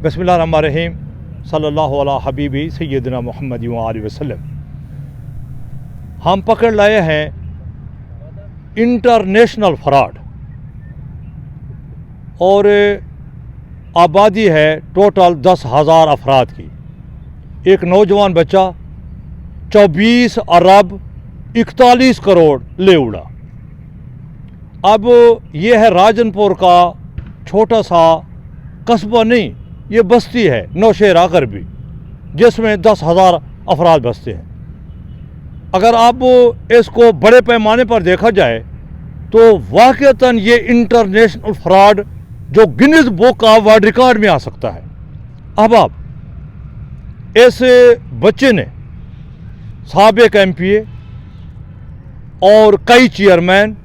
बिस्मिल्लाहिर्रहमानिर्रहीम सल्लल्लाहु अला हबीबी सैयदना मुहम्मद व आलिहि वसल्लम। हम पकड़ लाए हैं इंटरनेशनल फ्रॉड और आबादी है टोटल 10,000 अफराद की। एक नौजवान बच्चा 24 अरब 41 करोड़ ले उड़ा। अब ये है राजनपुर का छोटा सा कस्बा नहीं, ये बस्ती है नौशेरा करबी, जिसमें 10,000 अफराद बसते हैं। अगर आप इसको बड़े पैमाने पर देखा जाए तो वाक़तन ये इंटरनेशनल फ्रॉड जो Guinness book of world record में आ सकता है। अब आप इस बच्चे ने साबिक MPA और कई चेयरमैन,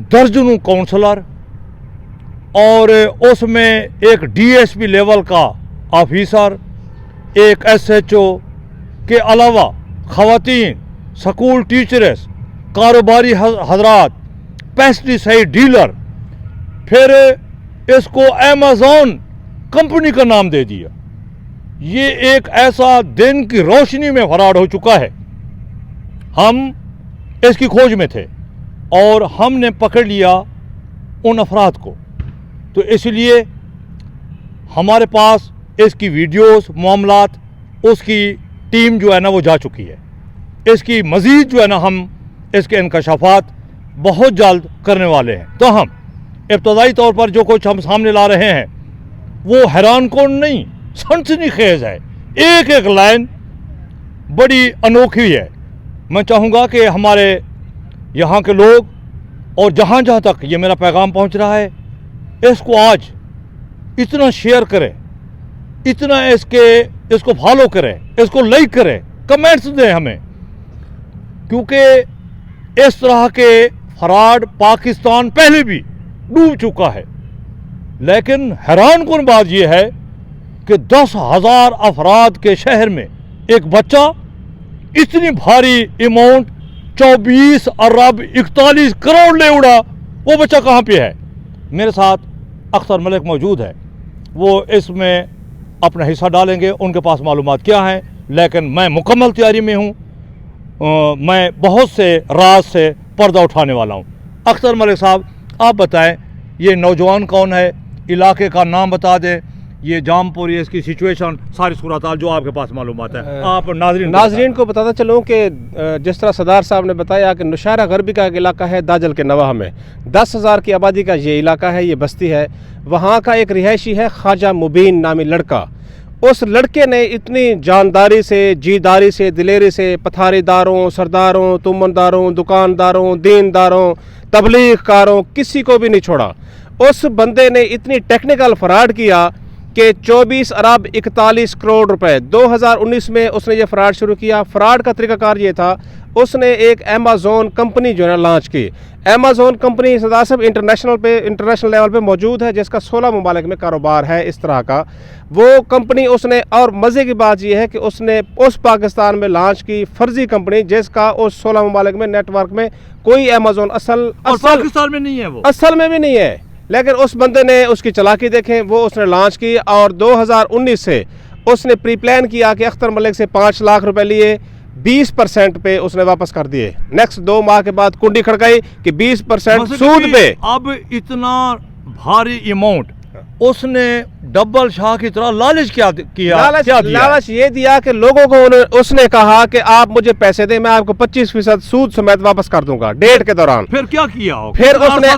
दर्जनों काउंसलर और उसमें एक DSP लेवल का ऑफिसर, एक SHO के अलावा ख़वातीन, स्कूल टीचर्स, कारोबारी हजरात, पेस्टिसाइड डीलर, फिर इसको अमेज़ॉन कंपनी का नाम दे दिया। ये एक ऐसा दिन की रोशनी में फराड हो चुका है। हम इसकी खोज में थे और हमने पकड़ लिया उन अफराद को, तो इसलिए हमारे पास इसकी वीडियोस, मामलात, उसकी टीम जो है ना वो जा चुकी है। इसकी मज़ीद जो है ना हम इसके इंकशाफात बहुत जल्द करने वाले हैं। तो हम इब्तदाई तौर पर जो कुछ हम सामने ला रहे हैं वो हैरान कौन नहीं, सनसनीखेज है। एक एक लाइन बड़ी अनोखी है। मैं चाहूँगा कि हमारे यहाँ के लोग और जहाँ जहाँ तक ये मेरा पैगाम पहुँच रहा है, इसको आज इतना शेयर करें, इतना इसको फॉलो करें, इसको लाइक करें, कमेंट्स दें हमें, क्योंकि इस तरह के फ्रॉड पाकिस्तान पहले भी डूब चुका है। लेकिन हैरान कुन बात यह है कि 10,000 अफराद के शहर में एक बच्चा इतनी भारी अमाउंट 24 अरब 41 करोड़ ले उड़ा। वो बच्चा कहाँ पे है? मेरे साथ अख्तर मलिक मौजूद है, वो इसमें अपना हिस्सा डालेंगे। उनके पास मालूमात क्या हैं, लेकिन मैं मुकम्मल तैयारी में हूँ। मैं बहुत से राज से पर्दा उठाने वाला हूँ। अख्तर मलिक साहब, आप बताएं, ये नौजवान कौन है, इलाके का नाम बता दें, ये जामपुर, ये इसकी सिचुएशन, सारी सूरत जो आपके पास मालूमात है आप नाजरीन को बताता चलूँ कि जिस तरह सरदार साहब ने बताया कि नौशेरा गरबी का एक इलाका है दाजल के नवाह में, 10,000 की आबादी का ये इलाका है, ये बस्ती है। वहाँ का एक रिहायशी है ख्वाजा मुबीन नामी लड़का। उस लड़के ने इतनी जानदारी से, जीदारी से, दिलेरी से पथारीदारों, सरदारों, तुमनदारों, दुकानदारों, दीनदारों, तबलीगकारों, किसी को भी नहीं छोड़ा। उस बंदे ने इतनी टेक्निकल फ्रॉड किया कि 24 अरब 41 करोड़ रुपए 2019 में उसने ये फ्रॉड शुरू किया। फ्रॉड का तरीकाकार ये था, उसने एक अमेज़ॉन कंपनी जो है लॉन्च की। अमेज़ॉन कंपनी सरदार साहब इंटरनेशनल लेवल पे मौजूद है, जिसका 16 ममालिक में कारोबार है इस तरह का। वो कंपनी उसने, और मज़े की बात यह है कि उसने उस पाकिस्तान में लॉन्च की फर्जी कंपनी, जिसका उस 16 ममालिक में नेटवर्क में कोई अमेज़ॉन असल पाकिस्तान में नहीं है, वो असल में भी नहीं है। लेकिन उस बंदे ने उसकी चालाकी देखें, वो उसने लॉन्च की और 2019 से उसने प्री प्लान किया कि अख्तर मलिक से 5 लाख रुपए लिए, 20% पे उसने वापस कर दिए। नेक्स्ट 2 माह के बाद कुंडी खड़काई कि 20% सूद पे। अब इतना भारी अमाउंट उसने डबल शाह की तरह लालच किया। लालच ये दिया कि लोगों को उसने कहा कि आप मुझे पैसे दें, मैं आपको 25% सूद समेत वापस कर दूंगा डेट के दौरान। फिर क्या किया? फिर उसने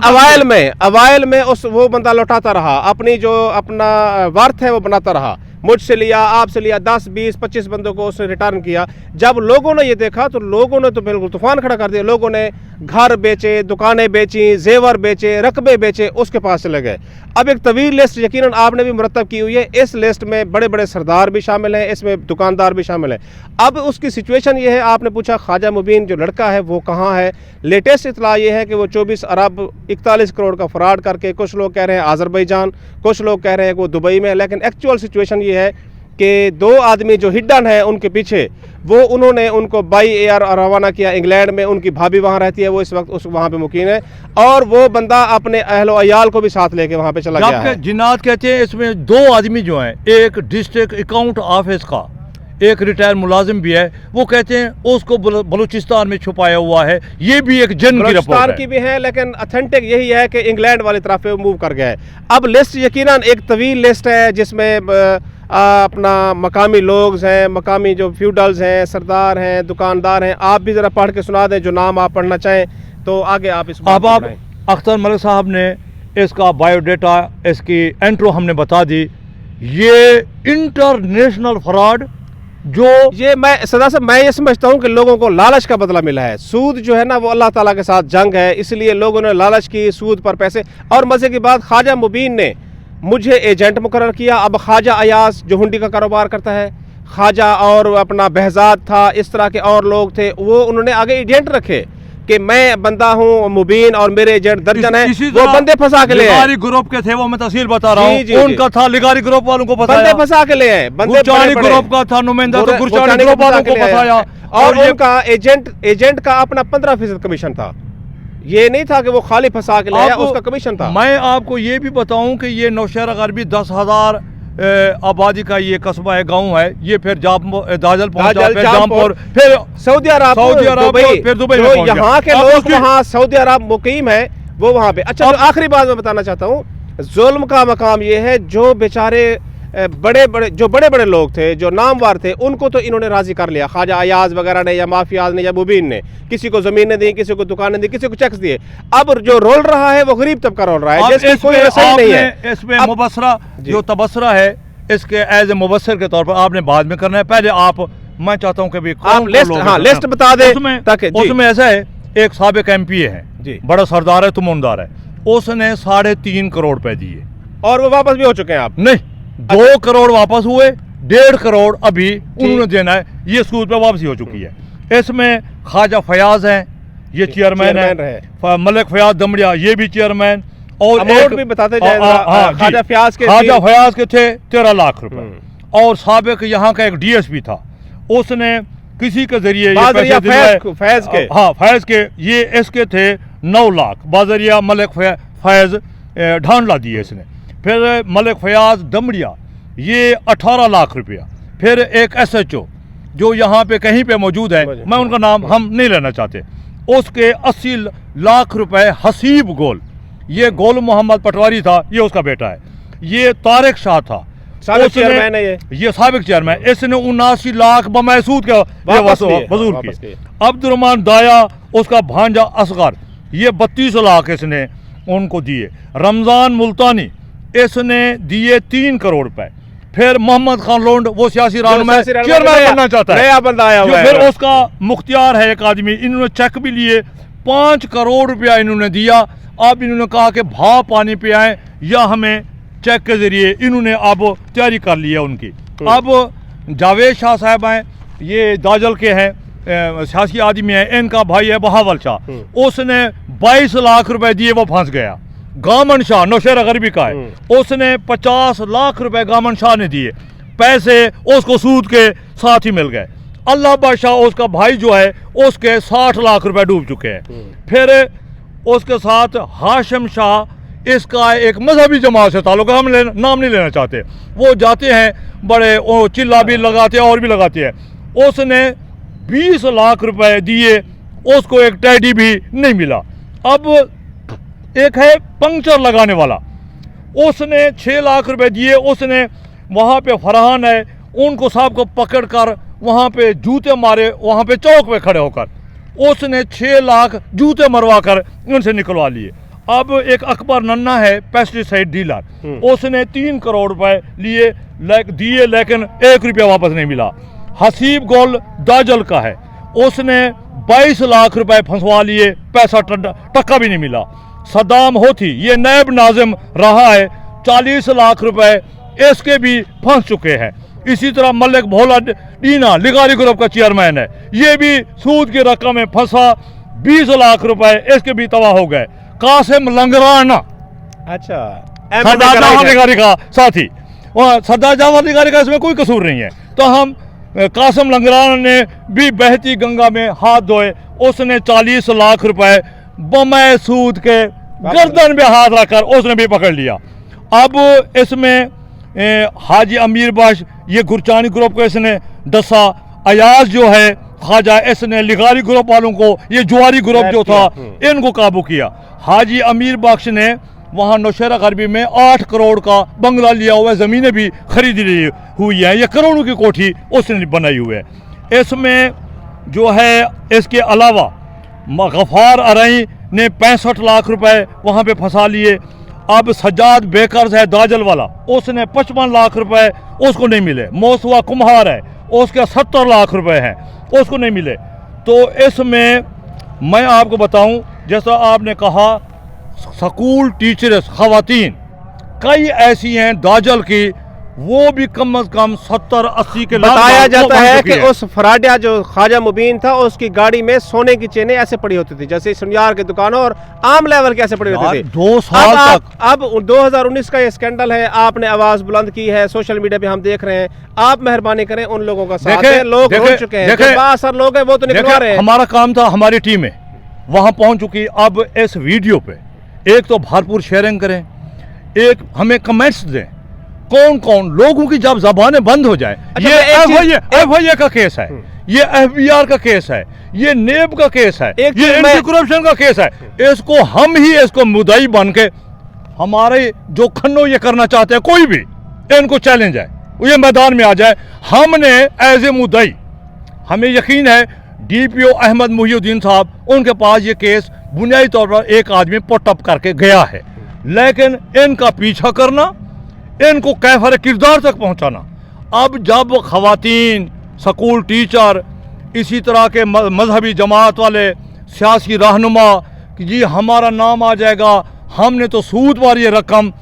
अवाइल में वो बंदा लौटाता रहा, अपनी जो अपना वर्थ है वो बनाता रहा। मुझसे लिया, आपसे लिया, 10, 20, 25 बंदों को उसने रिटर्न किया। जब लोगों ने ये देखा तो लोगों ने तो बिल्कुल तूफान खड़ा कर दिया। लोगों ने घर बेचे, दुकानें बेची, जेवर बेचे, रकबे बेचे, उसके पास चले गए। अब एक तवील लिस्ट यकीनन आपने भी मुरतब की हुई है। इस लिस्ट में बड़े बड़े सरदार भी शामिल हैं, इसमें दुकानदार भी शामिल हैं। अब उसकी सिचुएशन ये है, आपने पूछा ख्वाजा मुबीन जो लड़का है वो कहाँ है। लेटेस्ट इतला ये है कि वो 24 अरब 41 करोड़ का फ्रॉड करके, कुछ लोग कह रहे हैं आज़रबैजान, कुछ लोग कह रहे हैं वो दुबई में, लेकिन एक्चुअल सिचुएशन ये है کہ 2 آدمی جو ہڈن ہیں ان کے پیچھے، وہ انہوں نے ان کو بائی ایئر روانہ کیا انگلینڈ میں. ان کی بھابھی وہاں رہتی ہے، وہ اس وقت وہاں پہ مقیم ہے، اور وہ بندہ اپنے اہل و عیال کو بھی ساتھ لے کے وہاں پہ چلا گیا ہے. جنات کہتے ہیں اس میں 2 آدمی جو ہیں، ایک ڈسٹرکٹ اکاؤنٹ آفس کا ایک ریٹائر ملازم بھی ہے، وہ کہتے ہیں اس کو بلوچستان میں چھپایا ہوا ہے. یہ بھی ایک جن کی رپورٹ بلوچستان کی بھی ہے، لیکن اتھینٹک یہی ہے کہ انگلینڈ والی طرف پہ موو کر گیا ہے. اب لسٹ یقیناً ایک طویل لسٹ ہے جس میں اپنا مقامی لوگ ہیں، مقامی جو فیوڈلز ہیں، سردار ہیں، دکاندار ہیں. آپ بھی ذرا پڑھ کے سنا دیں جو نام آپ پڑھنا چاہیں، تو آگے آپ اس اب آپ اختر ملک صاحب نے اس کا بایو ڈیٹا، اس کی انٹرو ہم نے بتا دی. یہ انٹرنیشنل فراڈ جو یہ میں صدا صاحب میں یہ سمجھتا ہوں کہ لوگوں کو لالچ کا بدلہ ملا ہے. سود جو ہے نا وہ اللہ تعالیٰ کے ساتھ جنگ ہے، اس لیے لوگوں نے لالچ کی، سود پر پیسے. اور مزے کی بات، خواجہ مبین نے مجھے ایجنٹ مقرر کیا. اب خواجہ ایاز جو ہنڈی کا کاروبار کرتا ہے، خواجہ اور اپنا بہزاد تھا، اس طرح کے اور لوگ تھے، وہ انہوں نے آگے ایجنٹ رکھے کہ میں بندہ ہوں مبین اور میرے ایجنٹ درجن ہیں. وہ بندے پھنسا کے لے لگاری گروپ کے تھے، وہ میں تفصیل بتا رہا ہوں. ان کا تھا لگاری گروپ والوں کو بندے پھنسا کے لے ہیں. گرچانی گروپ کا تھا نمائندہ، تو گرچانی گروپ والوں کو پھنسایا. اور ان کا ایجنٹ کا اپنا 15% کمیشن تھا. یہ نہیں تھا کہ وہ خالی پھنسا کے لے آیا، اس کا کمیشن تھا. میں آپ کو یہ بھی بتاؤں کہ یہ نوشہرہ غربی 10,000 آبادی کا یہ قصبہ ہے، گاؤں ہے. یہ پھر داجل پہنچا، پھر جامپور، پھر سعودی عرب، پھر دبئی میں پہنچا. یہاں کے لوگ وہاں سعودی عرب مقیم ہیں، وہ وہاں پہ. اچھا آخری بات میں بتانا چاہتا ہوں، ظلم کا مقام یہ ہے جو بیچارے بڑے بڑے لوگ تھے، جو نامور تھے، ان کو تو انہوں نے راضی کر لیا. خواجہ ایاز وغیرہ نے یا مافیاز نے یا مبین نے کسی کو زمینیں دی، کسی کو دکانیں دی، کسی کو چیکس دیے. اب جو رول رہا ہے وہ غریب طبقہ رول رہا ہے، جس کی کوئی وسیع نہیں ہے. اس میں مبصرہ جو تبصرہ ہے، اس کے ایز اے مبصر کے طور پر آپ نے بعد میں کرنا ہے. پہلے میں چاہتا ہوں کہ آپ لسٹ بتا دیں. اس میں ایسا ہے، ایک سابق MP ہے، بڑا سردار ہے، تموندار ہے. اس نے 3.5 کروڑ روپے دیے اور وہ واپس بھی ہو چکے ہیں. آپ نہیں، 2 کروڑ واپس ہوئے، 1.5 کروڑ ابھی انہوں نے دینا ہے. یہ سود پہ واپسی ہو چکی ہے. اس میں خواجہ فیاض ہیں، یہ چیئرمین ہے. ملک فیاض دمڑیا، یہ بھی چیئرمین. اور بھی بتاتے جائیں. خواجہ فیاض کے تھے 13 لاکھ روپے. اور سابق یہاں کا ایک DSP تھا، اس نے کسی کے ذریعے فیض کے یہ اس کے تھے 9 لاکھ بازریہ ملک فیض ڈھانڈلا دیے اس نے. پھر ملک فیاض دمڑیا، یہ 18 لاکھ روپیہ. پھر ایک SHO جو یہاں پہ کہیں پہ موجود ہے، میں ان کا نام ہم نہیں لینا چاہتے، اس کے 80 لاکھ روپے. حسیب گول، یہ گول محمد پٹواری تھا، یہ اس کا بیٹا ہے. یہ طارق شاہ تھا، یہ سابق چیئرمین. اس نے 79 لاکھ بمحسود کے وصول کیے. عبد الرحمان دایا، اس کا بھانجا اصغر، یہ 32 لاکھ اس نے ان کو دیے. رمضان ملتانی، اس نے دیے 3 کروڑ روپے. پھر محمد خان لونڈ، وہ سیاسی رہنما چیئرمین بننا چاہتا ہے، پھر اس کا مختار ہے ایک آدمی. انہوں نے چیک بھی لیے، 5 کروڑ روپیہ انہوں نے دیا. اب انہوں نے کہا کہ بھاؤ پانی پہ آئیں یا ہمیں چیک کے ذریعے. انہوں نے اب تیاری کر لی ہے ان کی. اب جاوید شاہ صاحب ہیں، یہ داجل کے ہیں، سیاسی آدمی ہیں. ان کا بھائی ہے بہاول شاہ، اس نے 22 لاکھ روپے دیے، وہ پھنس گیا. گامن شاہ نوشہرہ غربی کا ہے، اس نے 50 لاکھ روپے گامن شاہ نے دیے. پیسے اس کو سود کے ساتھ ہی مل گئے. اللہ بادشاہ اس کا بھائی جو ہے، اس کے 60 لاکھ روپے ڈوب چکے ہیں. پھر اس کے ساتھ ہاشم شاہ، اس کا ایک مذہبی جماعت سے تعلق ہے، ہم نام نہیں لینا چاہتے. وہ جاتے ہیں، بڑے چلا بھی لگاتے ہیں اور بھی لگاتے ہیں. اس نے 20 لاکھ روپے دیے، اس کو ایک ٹیڈی بھی نہیں ملا. اب ایک ہے پنکچر لگانے والا، اس نے 6 لاکھ روپے دیے. اس نے وہاں پہ فرحان ہے، ان کو صاحب کو پکڑ کر وہاں پہ جوتے مارے، وہاں پہ چوک پہ کھڑے ہو کر. اس نے 6 لاکھ جوتے مروا کر ان سے نکلوا لیے. اب ایک اکبر ننا ہے، پیسٹیسائڈ ڈیلر، اس نے 3 کروڑ روپے دیے، لیکن 1 روپیہ واپس نہیں ملا. حسیب گول داجل کا ہے، اس نے 22 لاکھ روپے پھنسوا لیے، پیسہ ٹکا بھی نہیں ملا. صدام ہوتی، یہ نیب ناظم رہا ہے، 40 لاکھ روپے اس کے بھی پھنس چکے ہیں. اسی طرح ملک بھولا ڈینا لگاری گروپ کا چیئرمین ہے، یہ بھی سود کی رقم میں پھنسا، 20 لاکھ روپے اس کے بھی تباہ ہو گئے. قاسم لنگرانا، اچھا لگاری کا ساتھی، वहाँ सरदार जाफर अधिकारी का इसमें कोई कसूर नहीं है। तो हम कासिम लंगरान ने भी बहती गंगा में हाथ धोए, उसने 40 लाख रुपए बमै सूद के गर्दन पे हाथ रखकर उसने भी पकड़ लिया। अब इसमें हाजी अमीर बख्श, ये गुरचानी ग्रुप को इसने डसा, अयाज जो है ख्वाजा, इसने लिगारी ग्रुप वालों को, ये जुआरी ग्रुप जो था, इनको काबू किया। हाजी अमीर बख्श ने वहाँ नौशहरा गरबी में 8 करोड़ का बंगला लिया हुआ है, ज़मीनें भी खरीद ली हुई हैं, ये करोड़ों की कोठी उसने बनाई हुई है। इसमें जो है इसके अलावा गफ़ार अरई ने 65 लाख रुपए वहाँ पे फंसा लिए। अब सज्जाद बेकर्स है दाजल वाला, उसने 55 लाख रुपए उसको नहीं मिले। मौसवा कुम्हार है, उसके 70 लाख रुपए हैं, उसको नहीं मिले। तो इसमें मैं आपको बताऊं, जैसा आपने कहा स्कूल टीचर्स खवातीन कई ऐसी हैं दाजल की, वो भी कम से कम 70-80 के बताया जाता है कि उस फराडिया जो ख्वाजा मुबीन था उसकी गाड़ी में सोने की चेनें ऐसे पड़ी होती थी जैसे सुनियार की दुकानों और आम लेवल के ऐसे पड़ी होती थी। 2 साल तक। अब 2019 का ये स्कैंडल है, आपने आवाज बुलंद की है, सोशल मीडिया पे हम देख रहे हैं, आप मेहरबानी करें उन लोगों का साथ दें। लोग हो चुके हैं, बासर लोग हैं वो तो निकलवा रहे हैं। हमारा काम था, हमारी टीम है वहां पहुंच चुकी। अब इस वीडियो पे एक तो भरपूर शेयरिंग करें, एक हमें कमेंट्स दें, कौन कौन लोगों की जब जबानें बंद हो जाए। ये एफआईए का केस है, ये एफबीआर का केस है, ये नेब का केस है, ये एंटी करप्शन का केस है। इसको हम ही इसको मुद्दाई बन के हमारे जो खन्नो ये करना चाहते हैं, कोई भी इनको चैलेंज है, ये मैदान में आ जाए। हमने एज ए मुद्दाई, हमें यकीन है डीपीओ अहमद मुहिउद्दीन साहब, उनके पास ये केस बुनियादी तौर पर एक आदमी पुटअप करके गया है, लेकिन इनका पीछा करना, इनको कैफर किरदार तक पहुंचाना। अब जब खवातीन, स्कूल टीचर, इसी तरह के मजहबी जमात वाले, सियासी रहनुमा कि जी हमारा नाम आ जाएगा, हमने तो सूद वाली ये रकम,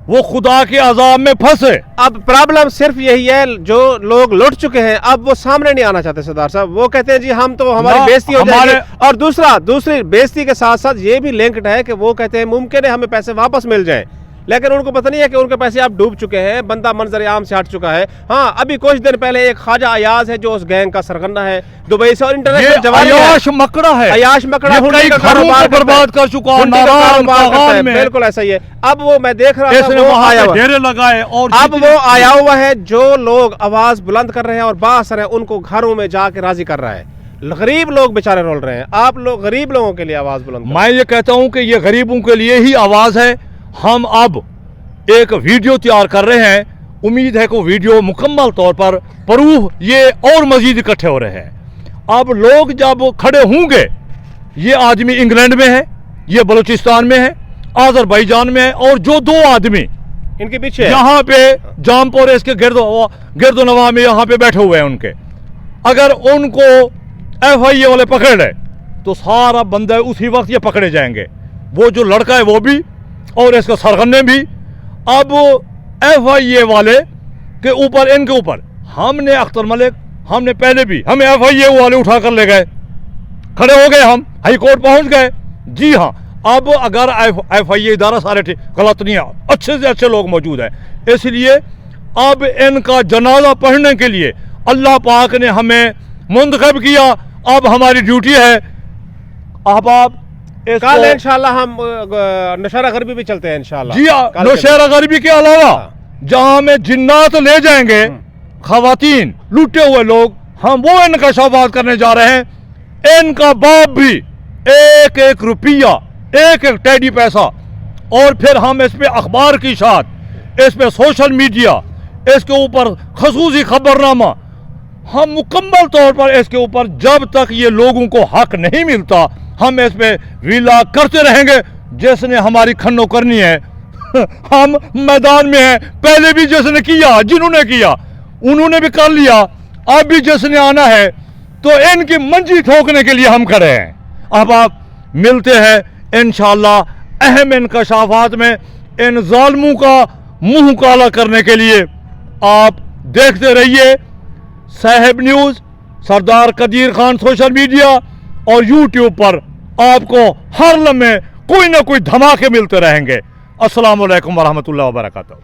वो खुदा के अजाब में फंसे। अब प्रॉब्लम सिर्फ यही है, जो लोग लुट चुके हैं अब वो सामने नहीं आना चाहते सरदार साहब। वो कहते हैं जी हम तो हमारी बेइज्जती हो जाएगी, और दूसरी बेइज्जती के साथ साथ ये भी लिंक्ड है कि वो कहते हैं मुमकिन है हमें पैसे वापस मिल जाए, लेकिन उनको पता नहीं है कि उनके पैसे अब डूब चुके हैं, बंदा मंजर आम से हट चुका है। हाँ, अभी कुछ दिन पहले एक ख्वाजा अयाज है जो उस गैंग का सरगना है दुबई से, और इंटरनेशनल अयाश मकड़ा है, अयाश मकड़ा कई घरों को बर्बाद कर चुका है, बिल्कुल ऐसा ही है। अब वो मैं देख रहा था वो आया डेरे लगाए, और अब वो आया हुआ है जो लोग आवाज बुलंद कर रहे हैं और बासर है उनको घरों में जाके राजी कर रहा है। गरीब लोग बेचारे रोल रहे हैं, आप लोग गरीब लोगों के लिए आवाज बुलंद। मैं ये कहता हूं कि ये गरीबों के लिए ही आवाज है। हम अब एक वीडियो तैयार कर रहे हैं, उम्मीद है कि वीडियो मुकम्मल तौर पर प्रूफ ये और मजीद इकट्ठे हो रहे हैं। अब लोग जब खड़े होंगे, ये आदमी इंग्लैंड में है, ये बलूचिस्तान में है, आज़रबाईजान में है, और जो 2 आदमी इनके पीछे यहाँ पे जामपुर इसके गिरदो नवा में यहाँ पे बैठे हुए हैं, उनके अगर उनको एफआईए वाले पकड़ ले तो सारा बंदा उसी वक्त ये पकड़े जाएंगे, वो जो लड़का है वो भी और इसका सरगने भी। अब एफआईए वाले के ऊपर, इनके ऊपर हमने अख्तर मलिक, हमने पहले भी हमें एफआईए वाले उठा कर ले गए, खड़े हो गए, हम हाई कोर्ट पहुंच गए। जी हाँ, अब अगर एफआईए इदारा सारे गलत नहीं है, अच्छे से अच्छे लोग मौजूद हैं, इसलिए अब इनका जनाजा पढ़ने के लिए अल्लाह पाक ने हमें मुंतखब किया। अब हमारी ड्यूटी है, अब कल इंशाल्लाह हम नौशहरा गरबी भी चलते हैं इंशाल्लाह। जी हाँ, नौशहरा गरबी के अलावा जहां हमें जिन्नात ले जाएंगे, खवातीन लूटे हुए लोग, हम वो इनका शबाद करने जा रहे हैं। इनका बाप भी 1-1 रुपया, 1-1 टेडी पैसा, और फिर हम इस पे अखबार की शात, इस पे सोशल मीडिया, इसके ऊपर खसूसी खबरनामा, हम मुकम्मल तौर पर इसके ऊपर जब तक ये लोगों को हक नहीं मिलता हम इस पे विला करते रहेंगे। जिसने हमारी खन्नो करनी है हम मैदान में हैं, पहले भी जिसने किया, जिन्होंने किया उन्होंने भी कर लिया, अब भी जिसने आना है, तो इनकी मंजी ठोकने के लिए हम खड़े हैं। अब आप मिलते हैं इंशाअल्लाह अहम इंकशाफात में। इन जालिमों का मुंह काला करने के लिए आप देखते रहिए साहिब न्यूज़, सरदार कदीर खान सोशल मीडिया और यूट्यूब पर आपको हर लम्हे कोई ना कोई धमाके मिलते रहेंगे। अस्सलाम वालेकुम वरहमतुल्लाहि वबरकातुहू।